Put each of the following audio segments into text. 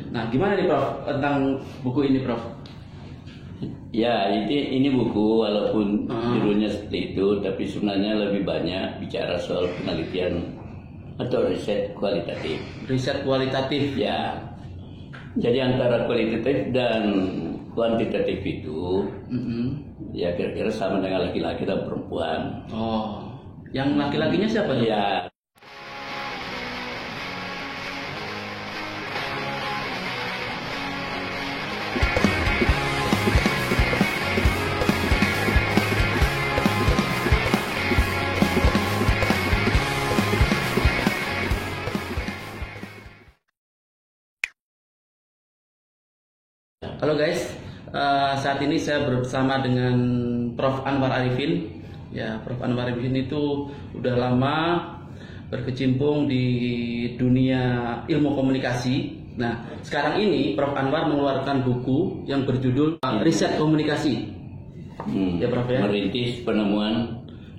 Nah, gimana nih Prof tentang buku ini Prof? Ya, ini buku walaupun judulnya seperti itu, tapi sebenarnya lebih banyak bicara soal penelitian atau riset kualitatif. Riset kualitatif. Ya, jadi antara kualitatif dan kuantitatif itu, ya kira-kira sama dengan laki-laki dan perempuan. Oh, yang laki-lakinya siapa tuh? Ya. Halo guys, saat ini saya bersama dengan Prof Anwar Arifin. Ya, Prof Anwar Arifin itu udah lama berkecimpung di dunia ilmu komunikasi. Nah, sekarang ini Prof Anwar mengeluarkan buku yang berjudul Riset Komunikasi. Ya Prof ya.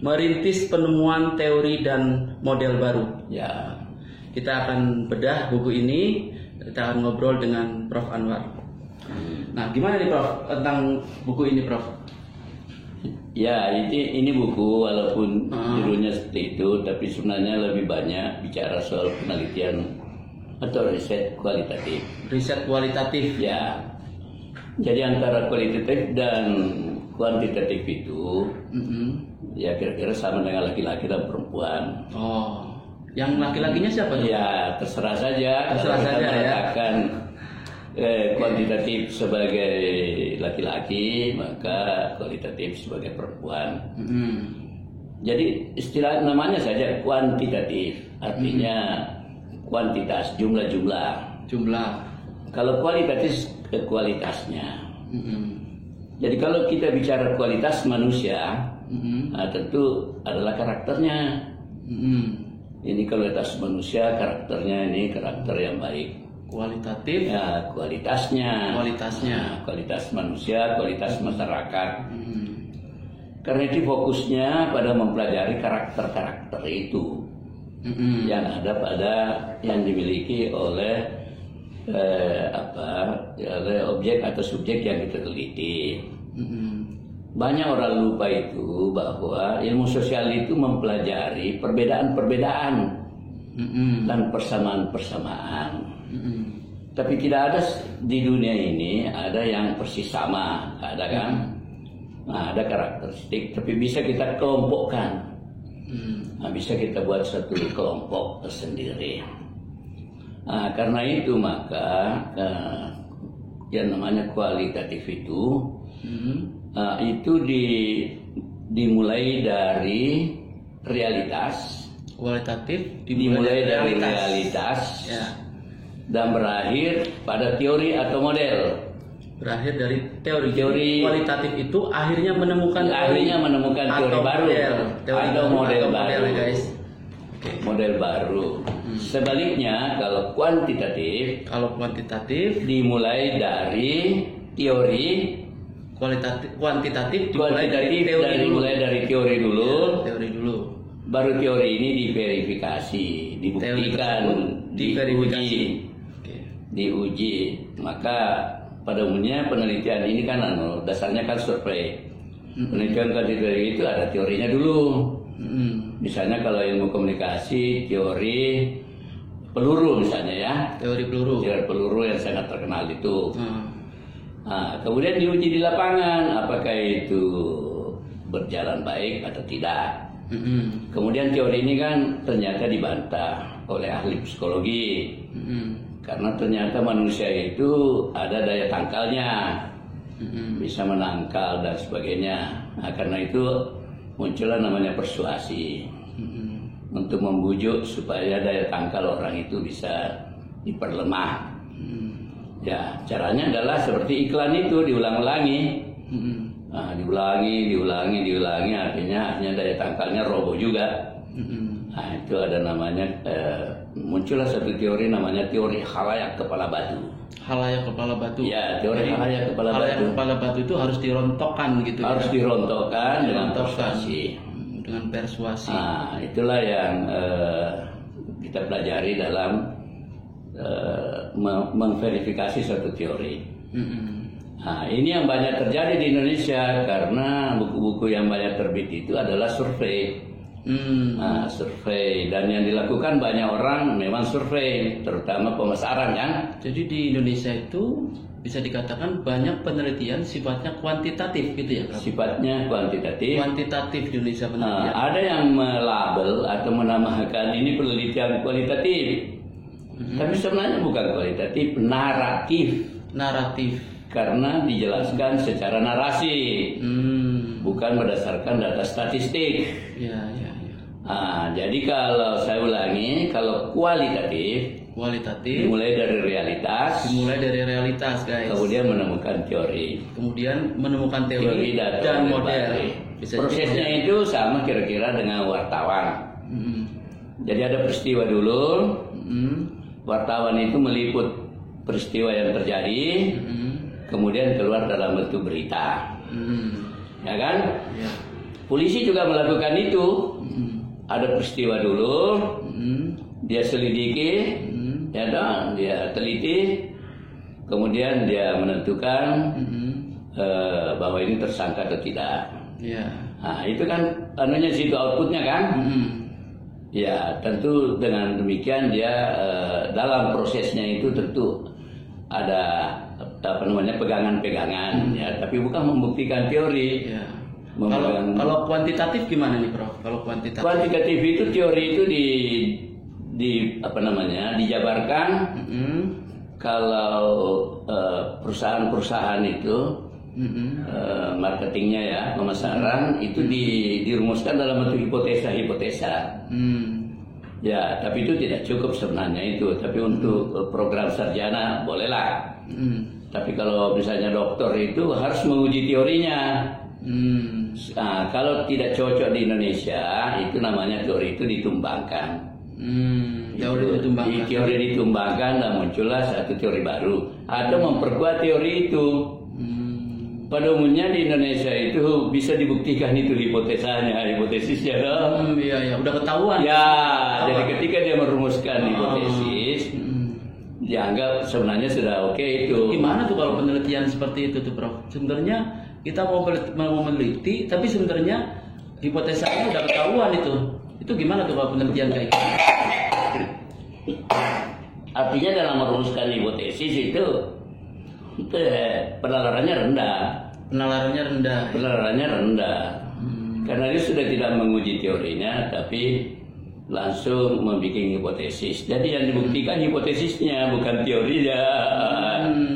Merintis penemuan teori dan model baru. Ya. Kita akan bedah buku ini. Kita akan ngobrol dengan Prof Anwar. Nah, gimana nih Prof tentang buku ini Prof? Ya, ini buku walaupun judulnya seperti itu, tapi sebenarnya lebih banyak bicara soal penelitian atau riset kualitatif. Riset kualitatif. Ya, jadi antara kualitatif dan kuantitatif itu, ya kira-kira sama dengan laki-laki dan perempuan. Oh, yang laki-lakinya siapa tuh? Ya, terserah saja. Terserah saja ya. Mengatakan kuantitatif sebagai laki-laki, maka kualitatif sebagai perempuan. Jadi istilah namanya saja kuantitatif, artinya kuantitas, jumlah-jumlah. Jumlah. Kalau kualitatif kualitasnya. Jadi kalau kita bicara kualitas manusia, tentu adalah karakternya. Ini kualitas manusia, karakternya ini karakter yang baik. Kualitatif. Ya, kualitasnya. Kualitasnya. Kualitas manusia, kualitas masyarakat. Karena itu fokusnya pada mempelajari karakter-karakter itu yang ada pada yang dimiliki oleh oleh objek atau subjek yang kita teliti. Banyak orang lupa itu bahwa ilmu sosial itu mempelajari perbedaan-perbedaan dan persamaan-persamaan. Tapi tidak ada di dunia ini ada yang persis sama, ada kan? Nah, ada karakteristik, tapi bisa kita kelompokkan. Nah, bisa kita buat satu kelompok tersendiri. Nah, karena itu maka yang namanya kualitatif itu dimulai dari realitas. Kualitatif dimulai dari realitas. Ya. Dan berakhir pada teori atau model. Berakhir dari teori. Teori kualitatif itu akhirnya menemukan teori baru atau model baru. Guys. Model baru. Sebaliknya kalau kuantitatif dimulai dari teori. Kuantitatif dimulai dari teori dulu. Teori dulu. Baru teori ini diverifikasi, dibuktikan, diuji. Maka pada umumnya penelitian ini kan dasarnya kan survei. Penelitian kuantitatif itu ada teorinya dulu. Misalnya kalau ilmu komunikasi, teori peluru misalnya ya. Teori peluru yang sangat terkenal itu. Nah, kemudian diuji di lapangan apakah itu berjalan baik atau tidak. Kemudian teori ini kan ternyata dibantah oleh ahli psikologi. Karena ternyata manusia itu ada daya tangkalnya, bisa menangkal dan sebagainya. Nah, karena itu muncullah namanya persuasi, untuk membujuk supaya daya tangkal orang itu bisa diperlemah. Ya, caranya adalah seperti iklan itu diulang-ulangi. Nah, diulangi, artinya daya tangkalnya roboh juga. Nah, itu ada namanya muncullah satu teori namanya teori khalayak kepala batu. Khalayak kepala batu. Ya, teori khalayak kepala batu. Khalayak kepala batu itu harus dirontokkan gitu. Harus dirontokkan dengan persuasi. Dengan persuasi. Nah, itulah yang kita pelajari dalam memverifikasi suatu teori. Nah, ini yang banyak terjadi di Indonesia karena buku-buku yang banyak terbit itu adalah survei. Nah, survei, dan yang dilakukan banyak orang memang survei, terutama pemasaran kan. Jadi di Indonesia itu bisa dikatakan banyak penelitian sifatnya kuantitatif gitu ya, Prof? Sifatnya kuantitatif. Kuantitatif di Indonesia penelitian. Ada yang melabel atau menamakan ini penelitian kualitatif, tapi sebenarnya bukan kualitatif, naratif. Naratif. Karena dijelaskan secara narasi, bukan berdasarkan data statistik. Ya. Jadi kalau saya ulangi, kalau kualitatif dimulai dari realitas, guys. Kemudian menemukan teori. Dan model. Prosesnya itu sama kira-kira dengan wartawan. Jadi ada peristiwa dulu, wartawan itu meliput peristiwa yang terjadi, kemudian keluar dalam bentuk berita, ya kan? Ya. Polisi juga melakukan itu. Ada peristiwa dulu, dia selidiki, dia teliti, kemudian dia menentukan bahwa ini tersangka atau tidak. Ya. Nah, itu kan anunya situ outputnya kan? Ya, tentu dengan demikian dia dalam prosesnya itu tentu ada pegangan-pegangan, ya, tapi bukan membuktikan teori. Ya. Kalau kuantitatif gimana nih, Prof? Kalau kuantitatif itu teori itu dijabarkan. Kalau perusahaan-perusahaan itu marketingnya ya, pemasaran itu dirumuskan dalam bentuk hipotesa. Ya, tapi itu tidak cukup sebenarnya itu. Tapi untuk program sarjana bolehlah. Tapi kalau misalnya dokter itu harus menguji teorinya. Nah, kalau tidak cocok di Indonesia, itu namanya teori itu ditumbangkan. Teori ditumbangkan dan muncullah satu teori baru atau memperkuat teori itu. Pada umumnya di Indonesia itu bisa dibuktikan itu hipotesisnya. Iya, udah ketahuan. Ya, jadi ketika dia merumuskan hipotesis, dianggap sebenarnya sudah oke itu. Gimana tuh kalau penelitian seperti itu tuh, Prof? Sebenarnya kita mau meneliti, tapi sebenarnya hipotesanya udah ketahuan itu. Itu gimana tuh kalau penelitian kayak gitu? Artinya dalam merumuskan hipotesis itu penalarannya rendah. Karena dia sudah tidak menguji teorinya, tapi langsung membuat hipotesis. Jadi yang dibuktikan hipotesisnya, bukan teorinya.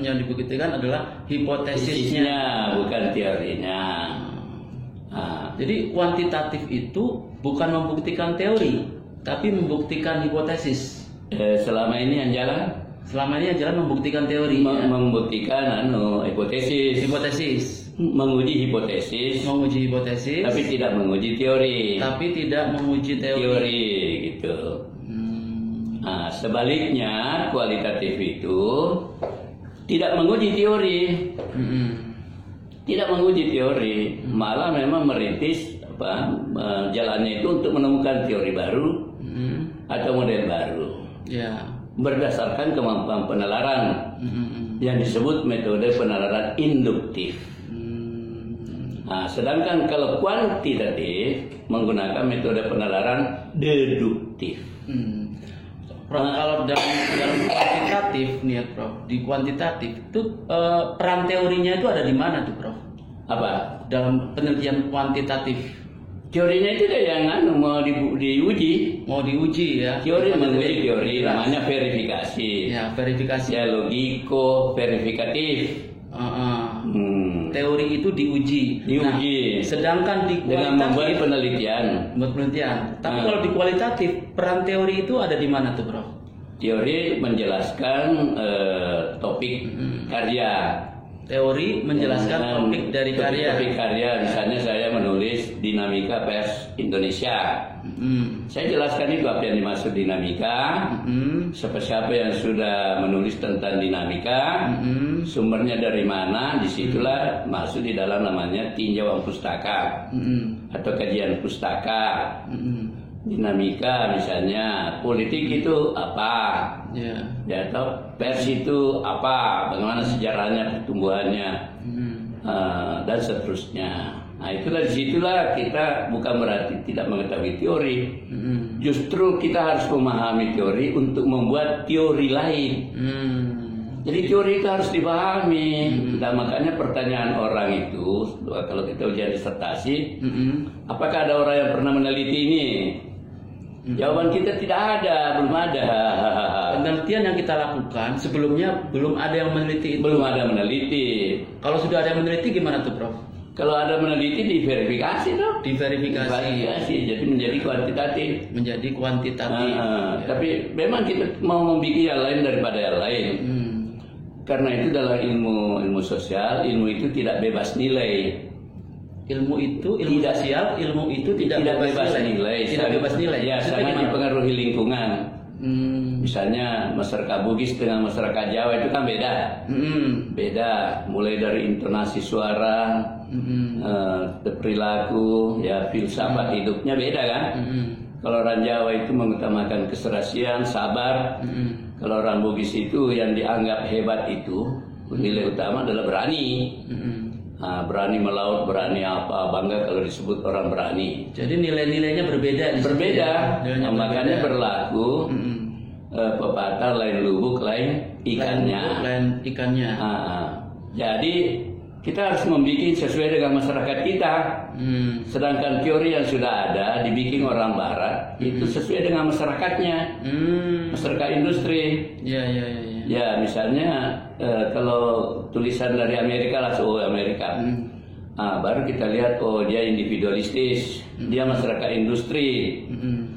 Yang dibuktikan adalah hipotesisnya, bukan teorinya. Jadi kuantitatif itu bukan membuktikan teori, tapi membuktikan hipotesis. Selama ini yang jalan membuktikan teori. Membuktikan hipotesis. Menguji hipotesis, tapi tidak menguji teori. Gitu. Nah, sebaliknya kualitatif itu tidak menguji teori, malah memang merintis jalannya itu untuk menemukan teori baru atau model baru. Ya. Berdasarkan kemampuan penalaran yang disebut metode penalaran induktif. Nah, sedangkan kalau kuantitatif menggunakan metode penalaran deduktif. Prof, kalau dalam kuantitatif nih ya, Prof, di kuantitatif itu peran teorinya itu ada di mana tuh, Prof? Apa? Dalam penelitian kuantitatif. Teorinya itu yang mau diuji. Mau diuji ya. Teori menguji teori, namanya verifikasi. Ya, verifikasi. Ya, logiko verifikatif. Teori itu diuji. Nah, sedangkan di kualitatif dengan membuat penelitian. Tapi kalau di kualitatif peran teori itu ada di mana tuh, Prof? Teori menjelaskan topik karya. Teori menjelaskan topik dari karya. Topik karya, misalnya saya menulis dinamika pers Indonesia. Saya jelaskan itu apa yang dimaksud dinamika. Siapa yang sudah menulis tentang dinamika, sumbernya dari mana, disitulah masuk di dalam namanya tinjauan pustaka atau kajian pustaka. dinamika misalnya politik itu apa, ya atau pers itu apa, bagaimana sejarahnya, pertumbuhannya, dan seterusnya. Nah itulah disitulah kita bukan berarti tidak mengetahui teori, justru kita harus memahami teori untuk membuat teori lain. Jadi teori itu harus dipahami. Nah, makanya pertanyaan orang itu kalau kita ujian disertasi, apakah ada orang yang pernah meneliti ini? Jawaban kita tidak ada, belum ada. Penelitian yang kita lakukan sebelumnya belum ada yang meneliti itu. Belum ada meneliti. Kalau sudah ada yang meneliti gimana tuh, Prof? Kalau ada meneliti diverifikasi dong. Diverifikasi. Jadi menjadi kuantitatif. Menjadi kuantitatif. Ya. Tapi memang kita mau membuat yang lain daripada yang lain. Karena itu dalam ilmu sosial, ilmu itu tidak bebas nilai. Ilmu sosial, ilmu itu tidak bebas nilai. Tidak bebas nilai. Ya, sangat dipengaruhi lingkungan. Misalnya masyarakat Bugis dengan masyarakat Jawa itu kan beda. Beda, mulai dari intonasi suara, perilaku, ya filsafat hidupnya beda kan. Kalau orang Jawa itu mengutamakan keserasian, sabar. Kalau orang Bugis itu yang dianggap hebat itu nilai utama adalah berani. Berani melaut, berani apa, bangga kalau disebut orang berani. Jadi nilai-nilainya berbeda. Berbeda. Makanya berlaku pepatah lain lubuk, lain ikannya. Jadi kita harus membuat sesuai dengan masyarakat kita. Sedangkan teori yang sudah ada dibikin orang Barat itu sesuai dengan masyarakatnya, masyarakat industri. Ya misalnya kalau tulisan dari Amerika lah, Amerika. Baru kita lihat dia individualistis, dia masyarakat industri,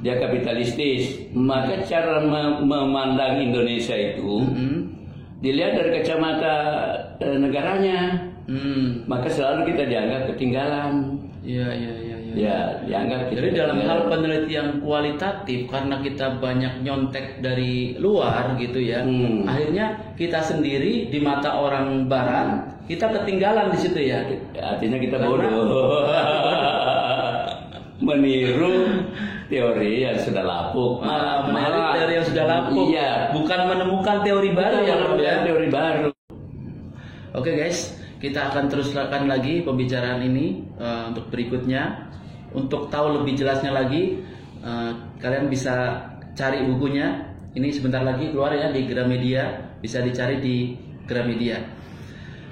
dia kapitalistis. Maka cara memandang Indonesia itu dilihat dari kacamata negaranya. Maka selalu kita dianggap ketinggalan. Ya, dianggap kita. Jadi dalam hal penelitian kualitatif, karena kita banyak nyontek dari luar gitu ya, akhirnya kita sendiri di mata orang Barat kita ketinggalan di situ ya. Artinya kita bodoh. Meniru teori yang sudah lapuk. Meniru teori yang sudah lapuk. Iya. Bukan menemukan teori baru teori baru. Oke guys, kita akan teruskan lagi pembicaraan ini untuk berikutnya. Untuk tahu lebih jelasnya lagi, kalian bisa cari bukunya. Ini sebentar lagi keluar ya di Gramedia, bisa dicari di Gramedia.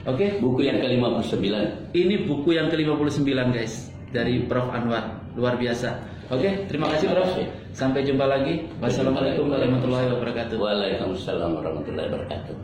Oke, buku yang ke-59. Ini buku yang ke-59 guys, dari Prof Anwar, luar biasa. Oke, terima kasih Prof. Sampai jumpa lagi. Wassalamualaikum warahmatullahi wabarakatuh. Waalaikumsalam warahmatullahi wabarakatuh.